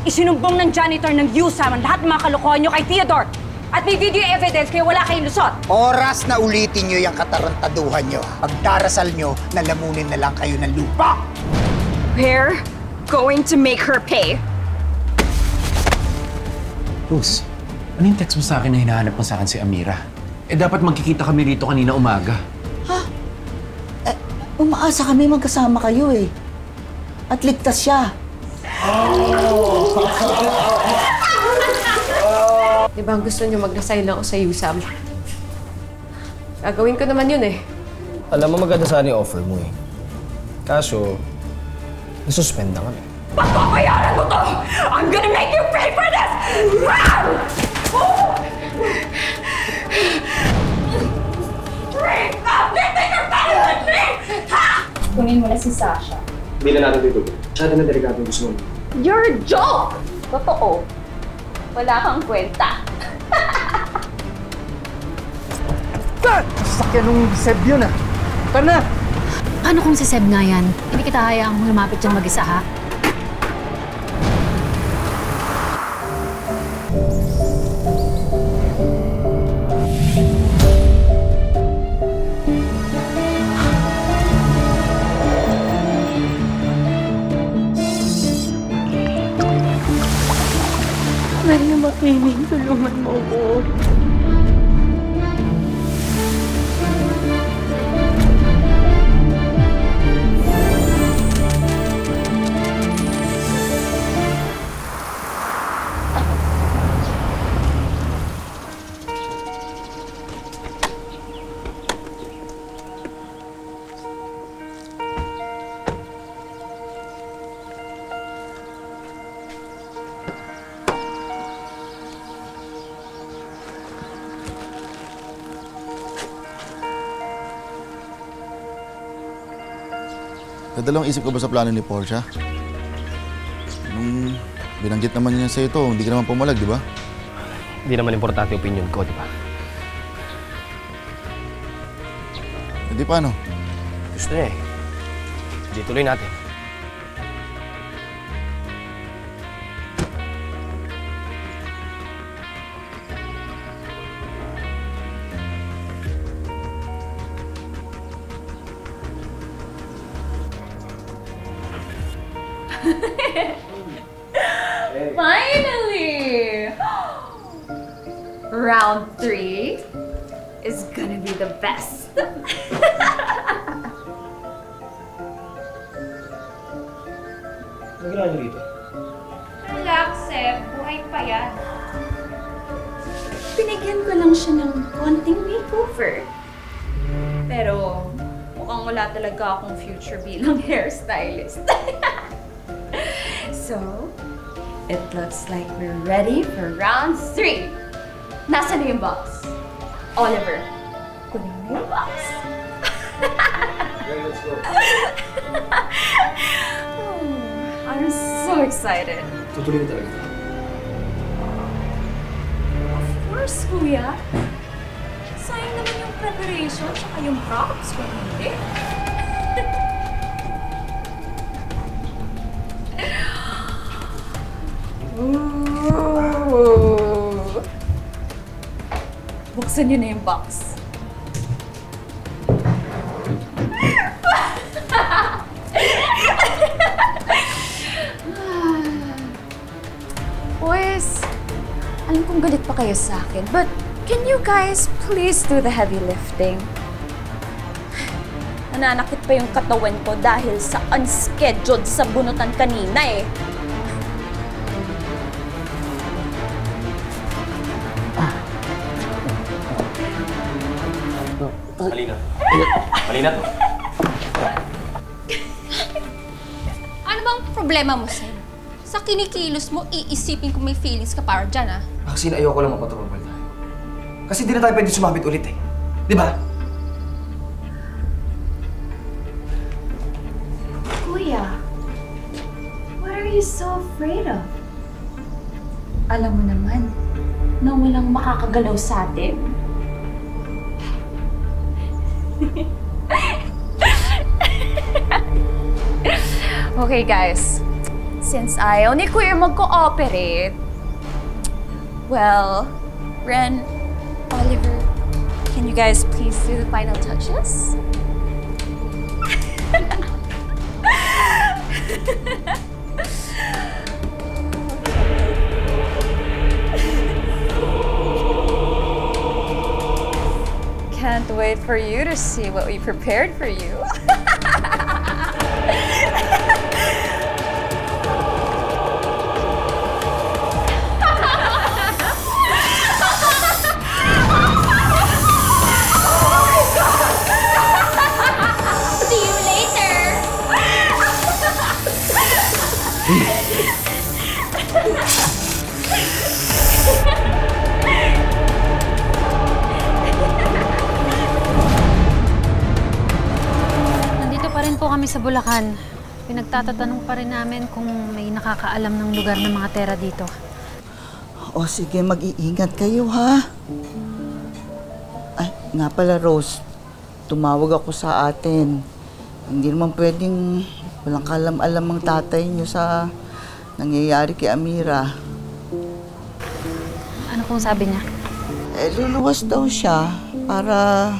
Isinumbong ng janitor ng USAM ang lahat ng mga kalokohan nyo kay Theodore. At may video evidence kaya wala kayong lusot. Oras na ulitin nyo yung katarantaduhan nyo. Pagdarasal nyo, nalamunin na lang kayo ng lupa. We're going to make her pay. Rose, ano yung text mo sa akin na hinahanap mo sa akin si Amira? Eh dapat magkikita kami rito kanina umaga. Ha? Umaasa kami magkasama kayo eh. At ligtas siya. Di ba gusto niyo mag-resign ako sa USAM? Gagawin ko naman yun eh. Alam mo, maganda sana yung offer mo eh. Kaso, nasuspend na kami. Pagpapayaran mo to! I'm gonna make you pay for this! Kunin mo na si Sasha. Hindi na natin dito. Masyado na delikado yung gusto mo. You're a joke! Totoo. Wala kang kwenta. Sasakyan nung Seb yun ah. Tara na! Paano kung si Seb nga yan? Hindi kita hayaang lumapit dyan mag-isa, ha? Maria Makiling, tulungan mo ko. Nadalawang isip ko ba sa plano ni Portia? Nung binanggit naman niya sa ito, hindi ka naman pumalag, di ba? Hindi naman importante opinion ko, di ba? Hindi paano? Gusto niya eh. Hindi tuloy natin. Finally! Round 3 is gonna be the best. Ano ginawa niyo dito? Relax, Seb. Buhay pa yan. Binigyan ko lang siya ng konting makeover. Pero mukhang wala talaga akong future bilang hairstylist. So, it looks like we're ready for round 3. Nasaan na yung box? Oliver, kunin mo yung box. Let's go. I'm so excited. Tutuloy na talaga. Of course, kuya. Sayang naman yung preparation tsaka yung props kung hindi. Ooh. Buksan niyo na yung box. Boys, alam kong galit pa kayo sa akin, but can you guys please do the heavy lifting? Nananakit pa yung katawan ko dahil sa unscheduled sa bunutan kanina eh. Halina. Halina to. Ano bang problema mo, Seb? Sa kinikilos mo, iisipin kung may feelings ka para dyan, ah. Maxine, ayoko lang mapatrobal tayo. Kasi di na tayo pwede sumabit ulit eh. Di ba? Kuya, what are you so afraid of? Alam mo naman, na walang makakagalaw sa atin. Okay, guys. since ayaw ni Kuya mag-cooperate, well, Ren, Oliver, can you guys please do the final touches? Can't wait for you to see what we prepared for you. See you later! Nandito pa rin po kami sa Bulacan. Pinagtatatanong pa rin namin kung may nakakaalam ng lugar ng mga tera dito. O sige, mag-iingat kayo ha. Ay, nga pala Rose, tumawag ako sa atin. Hindi naman pwedeng walang kalam-alam ang tatay niyo sa nangyayari kay Amira. Ano pong sabi niya? Luluwas daw siya para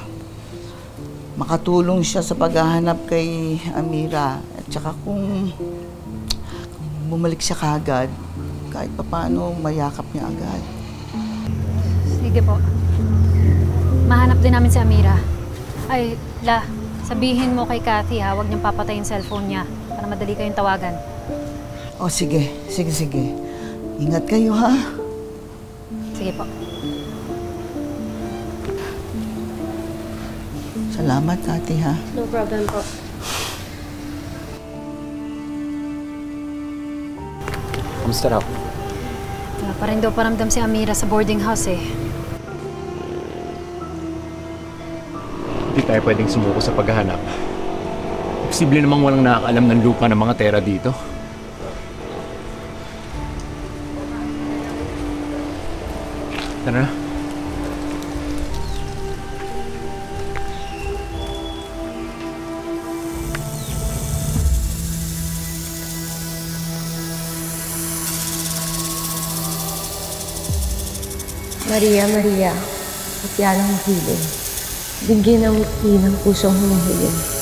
makatulong siya sa paghahanap kay Amira. At saka kung bumalik siya kagad, kahit papaano mayakap niya agad. Sige po. Mahanap din namin si Amira. Ay, sabihin mo kay Cathy ha, huwag niyang papatayin cellphone niya para madali kayong tawagan. O sige. Ingat kayo ha. Sige po. Salamat, ate ha. No problem po. Kamusta raw? Wala pa rin daw paramdam si Amira sa boarding house eh. Hindi tayo pwedeng sumuko sa paghahanap. Posible namang walang nakakaalam ng lupa ng mga tera dito. Tara na. Maria, kapya ng hiling. Bigyan ng ng pusong hinihiling.